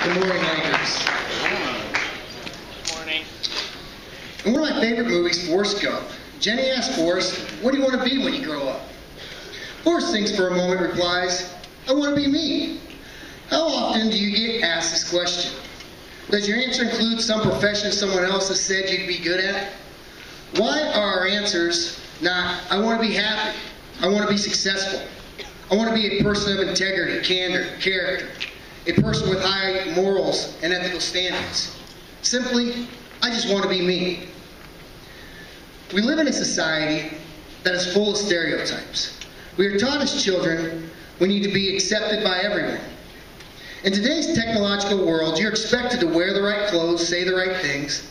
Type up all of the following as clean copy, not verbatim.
Good morning, Lakers. Good morning. In one of my favorite movies, Forrest Gump, Jenny asks Forrest, "What do you want to be when you grow up?" Forrest thinks for a moment, replies, "I want to be me." How often do you get asked this question? Does your answer include some profession someone else has said you'd be good at? Why are our answers not, "I want to be happy, I want to be successful, I want to be a person of integrity, candor, character, a person with high morals and ethical standards"? Simply, "I just want to be me"? We live in a society that is full of stereotypes. We are taught as children we need to be accepted by everyone. In today's technological world, you're expected to wear the right clothes, say the right things,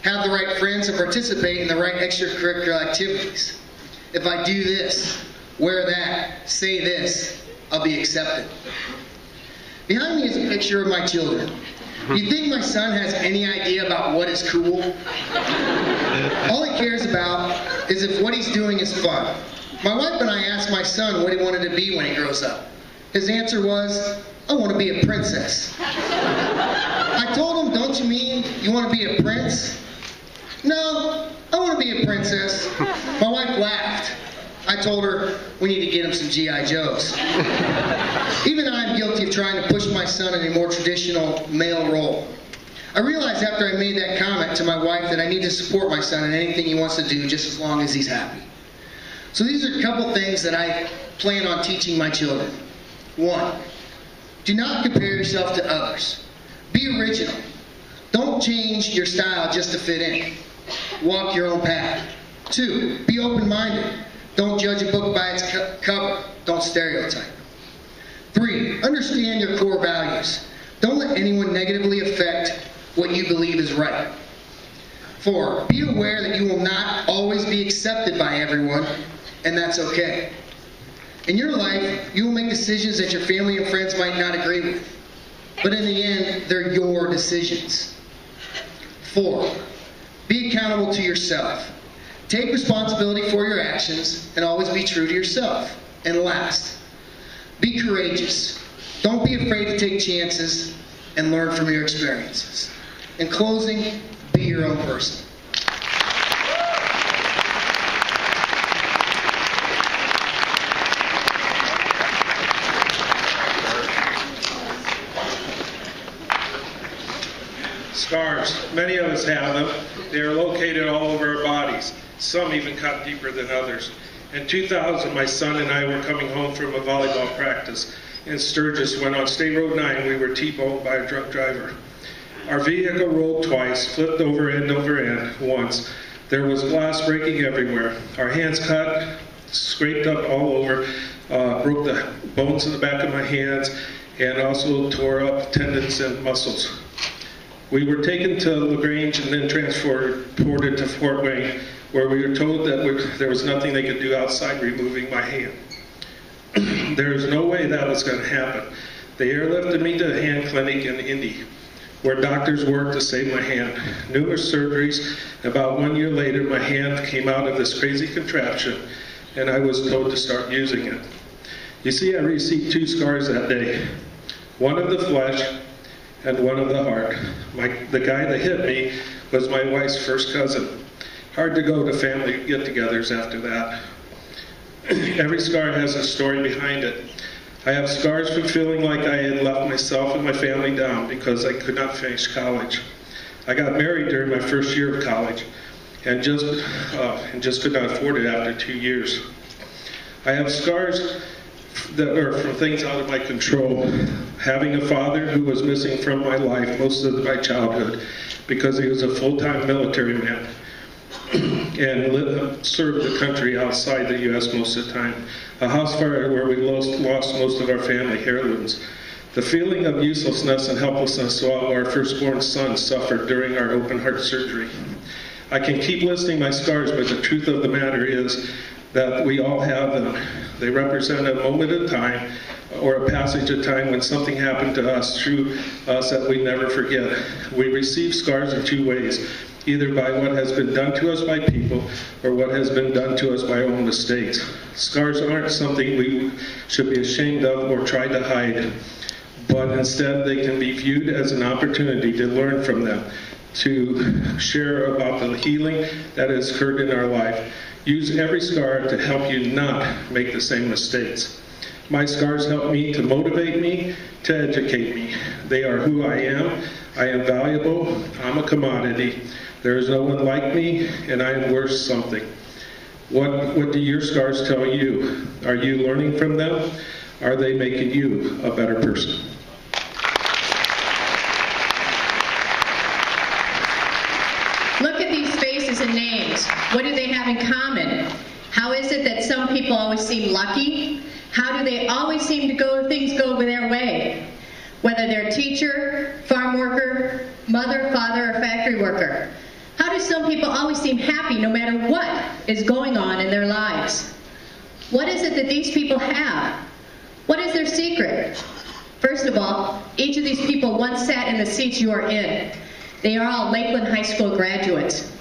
have the right friends, and participate in the right extracurricular activities. If I do this, wear that, say this, I'll be accepted. Behind me is a picture of my children. You think my son has any idea about what is cool? All he cares about is if what he's doing is fun. My wife and I asked my son what he wanted to be when he grows up. His answer was, "I want to be a princess." I told him, "Don't you mean you want to be a prince?" "No, I want to be a princess." My wife laughed. I told her, "We need to get him some G.I. Joes." Even I'm guilty of trying to push my son in a more traditional male role. I realized after I made that comment to my wife that I need to support my son in anything he wants to do, just as long as he's happy. So these are a couple things that I plan on teaching my children. 1, do not compare yourself to others. Be original. Don't change your style just to fit in. Walk your own path. 2, be open-minded. Don't judge a book by its cover. Don't stereotype. 3, understand your core values. Don't let anyone negatively affect what you believe is right. 4, be aware that you will not always be accepted by everyone, and that's okay. In your life, you will make decisions that your family and friends might not agree with. But in the end, they're your decisions. 4, be accountable to yourself. Take responsibility for your actions and always be true to yourself. And last, be courageous. Don't be afraid to take chances and learn from your experiences. In closing, be your own person. Scars. Many of us have them. They are located all over our bodies. Some even cut deeper than others. In 2000, my son and I were coming home from a volleyball practice in Sturgis when on State Road 9 we were T-boned by a drunk driver. Our vehicle rolled twice, flipped over end once. There was glass breaking everywhere. Our hands cut, scraped up all over, broke the bones in the back of my hands, and also tore up tendons and muscles. We were taken to LaGrange and then transported to Fort Wayne, where we were told that there was nothing they could do outside removing my hand. There was no way that was going to happen. They airlifted me to a hand clinic in Indy, where doctors worked to save my hand. Numerous surgeries. About 1 year later, my hand came out of this crazy contraption, and I was told to start using it. You see, I received 2 scars that day. One of the flesh, and one of the heart. The guy that hit me was my wife's first cousin. Hard to go to family get-togethers after that. Every scar has a story behind it. I have scars from feeling like I had let myself and my family down because I could not finish college. I got married during my first year of college and just could not afford it after 2 years. I have scars that are from things out of my control. Having a father who was missing from my life most of my childhood because he was a full-time military man and served the country outside the U.S. most of the time. A house fire where we lost most of our family heirlooms. The feeling of uselessness and helplessness while our firstborn son suffered during our open-heart surgery. I can keep listing my scars, but the truth of the matter is that we all have them. They represent a moment in time or a passage of time when something happened to us, through us, that we never forget. We receive scars in 2 ways, either by what has been done to us by people or what has been done to us by our own mistakes. Scars aren't something we should be ashamed of or try to hide. but instead they can be viewed as an opportunity to learn from them, to share about the healing that has occurred in our life. Use every scar to help you not make the same mistakes. My scars help me to motivate me, to educate me. They are who I am. I am valuable. I'm a commodity. There is no one like me, and I am worth something. What do your scars tell you? Are you learning from them? Are they making you a better person? Look at these faces and names. What do they have in common? How is it that some people always seem lucky? How do they always seem to things go their way? Whether they're teacher, farm worker, mother, father, or factory worker. How do some people always seem happy no matter what is going on in their lives? What is it that these people have? What is their secret? First of all, each of these people once sat in the seats you are in. They are all Lakeland High School graduates.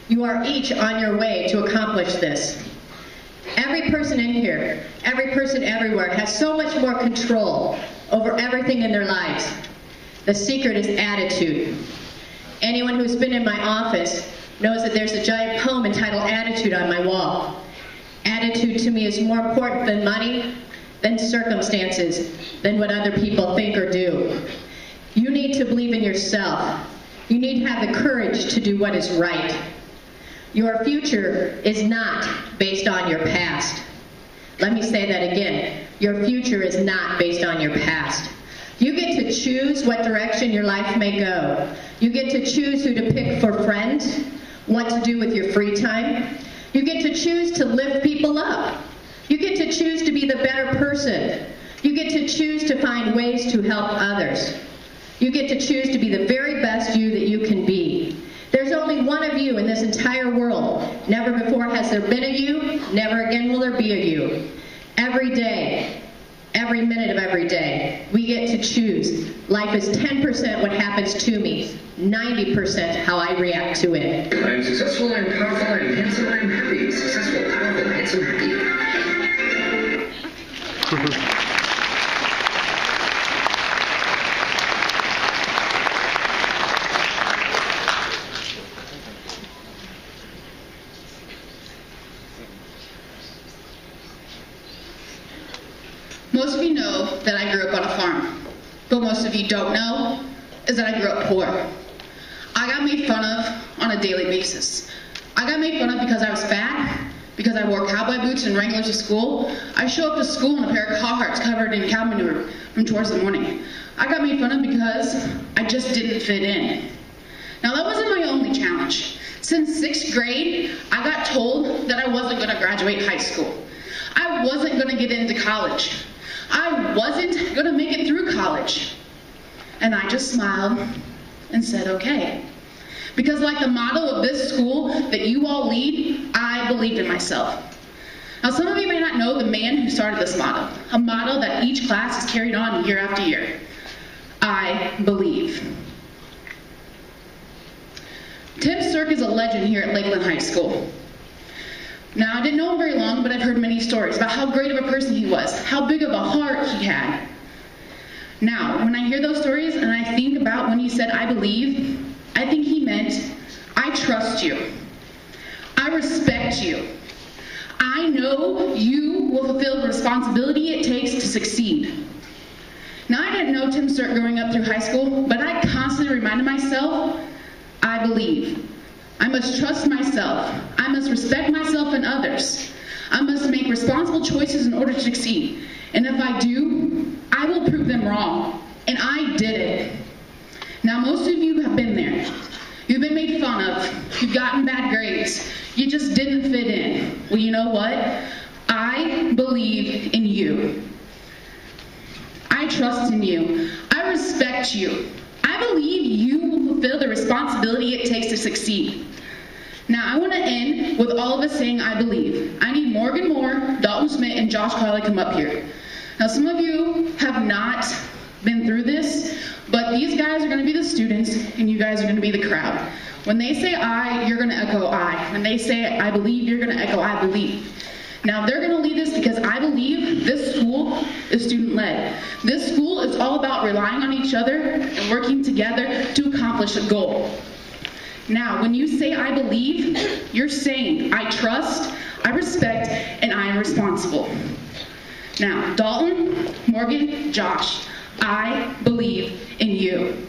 You are each on your way to accomplish this. Every person in here, every person everywhere has so much more control over everything in their lives. The secret is attitude. Anyone who's been in my office knows that there's a giant poem entitled Attitude on my wall. Attitude to me is more important than money, than circumstances, than what other people think or do. You need to believe in yourself. You need to have the courage to do what is right. Your future is not based on your past. Let me say that again. Your future is not based on your past. You get to choose what direction your life may go. You get to choose who to pick for friends, what to do with your free time. You get to choose to lift people up. You get to choose to be the better person. You get to choose to find ways to help others. You get to choose to be the very best you that you can be. There's only one of you in this entire world. Never before has there been a you. Never again will there be a you. Every day, every minute of every day, we get to choose. Life is 10% what happens to me, 90% how I react to it. I'm successful, I'm powerful, I'm handsome, I'm happy. Successful, powerful, handsome, happy. Most of you know that I grew up on a farm, but most of you don't know is that I grew up poor. I got made fun of on a daily basis. I got made fun of because I was fat, because I wore cowboy boots and Wranglers to school. I show up to school in a pair of Carhartts covered in cow manure from chores in the morning. I got made fun of because I just didn't fit in. Now that wasn't my only challenge. Since 6th grade, I got told that I wasn't going to graduate high school. I wasn't going to get into college. I wasn't going to make it through college. And I just smiled and said, okay. Because like the motto of this school that you all lead, I believed in myself. Now some of you may not know the man who started this motto, a motto that each class has carried on year after year. I believe. Tim Sirk is a legend here at Lakeland High School. Now, I didn't know him very long, but I've heard many stories about how great of a person he was, how big of a heart he had. Now, when I hear those stories and I think about when he said, I believe, I think he meant, I trust you. I respect you. I know you will fulfill the responsibility it takes to succeed. Now, I didn't know Tim Sirk growing up through high school, but I constantly reminded myself, I believe. I must trust myself. I must respect myself and others. I must make responsible choices in order to succeed. And if I do, I will prove them wrong. And I did it. Now, most of you have been there. You've been made fun of. You've gotten bad grades. You just didn't fit in. Well, you know what? I believe in you. I trust in you. I respect you. I believe you will fulfill the responsibility it takes to succeed. Now, I want to end with all of us saying, I believe. I need Morgan Moore, Dalton Schmidt, and Josh Crowley come up here. Now, some of you have not been through this, but these guys are going to be the students, and you guys are going to be the crowd. When they say I, you're going to echo I. When they say I believe, you're going to echo I believe. Now, they're going to lead this because I believe this school is student-led. This school is all about relying on each other and working together to accomplish a goal. Now, when you say I believe, you're saying I trust, I respect, and I am responsible. Now, Dalton, Morgan, Josh, I believe in you.